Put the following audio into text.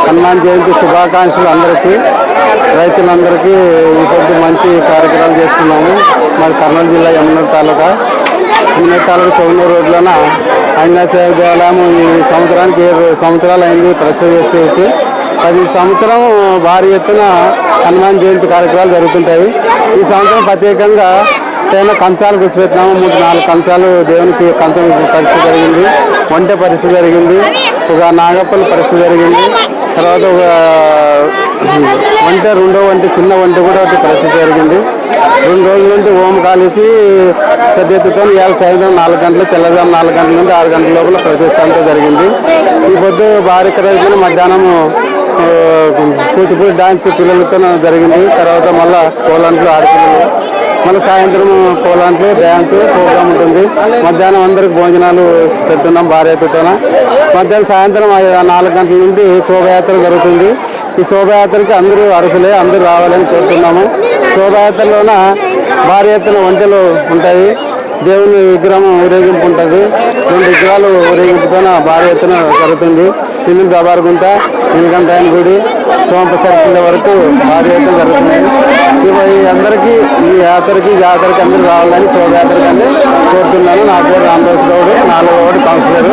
హనుమాన్ జయంతి శుభాకాంక్షలు అందరికీ, రైతులందరికీ. ఈ పొద్దు మంచి కార్యక్రమాలు చేస్తున్నాము. మరి కర్నూలు జిల్లా యమునూరు తాలూకా సోమనూరు రోడ్లోన ఆంజనేయ స్వామి దేవాలయం ఈ సంవత్సరానికి 7 సంవత్సరాలు అయింది ప్రతిష్ఠ చేసి. 10 సంవత్సరం భారీ ఎత్తున హనుమాన్ జయంతి కార్యక్రమాలు జరుగుతుంటాయి. ఈ సంవత్సరం ప్రత్యేకంగా కంచాలు కూర్చిపెట్టినాము. 3-4 కంచాలు దేవునికి కంచం పరిస్థితి జరిగింది, వంట పరిస్థితి జరిగింది, ఒక నాగప్పల పరిస్థితి జరిగింది. తర్వాత ఒక రెండో వంటి చిన్న వంట కూడా ఒకటి పరిస్థితి జరిగింది. 2 రోజుల నుండి హోమం కాలేసి పెద్ద ఎత్తుతో ఇవాళ సాయంత్రం 4 గంటలు, తెల్లవారు 4 గంటల నుండి 6 గంటల లోపల ప్రతిష్ట అంతా జరిగింది. ఈ పొద్దు భారీ రోజున మధ్యాహ్నం కూచిపూడి డాన్స్ పిల్లలతో జరిగింది. తర్వాత మళ్ళా కోలాంట్లు ఆడపిల్లలు, మళ్ళీ సాయంత్రం కోలాంట్లు డ్యాన్స్ ప్రోగ్రామ్ ఉంటుంది. మధ్యాహ్నం అందరికి భోజనాలు పెడుతున్నాం భారీ ఎత్తుతో. మధ్యాహ్నం సాయంత్రం 4 గంటల నుండి శోభయాత్ర జరుగుతుంది. ఈ శోభయాత్రకి అందరూ అర్హులే, అందరూ రావాలని కోరుతున్నాము. శోభయాత్రలోన భారీ ఎత్తున వంటలు ఉంటాయి, దేవుని విగ్రహం ఊరేగింపు ఉంటుంది. 2 విగ్రహాలు ఊరేగింపుతో భారీ ఎత్తున జరుగుతుంది. పిల్లలు దబారుగుంట, నీలకంఠాయన గుడి, సోమప్రసాద్ వరకు భారీ ఎత్తున జరుగుతుంది. అందరికీ ఈ జాతరకి అందరూ రావాలని శోభయాత్రకి అని కోరుతున్నాను. నా పేరు రామదాస్ గౌడ్, 4వ వార్డు కౌన్సిలర్.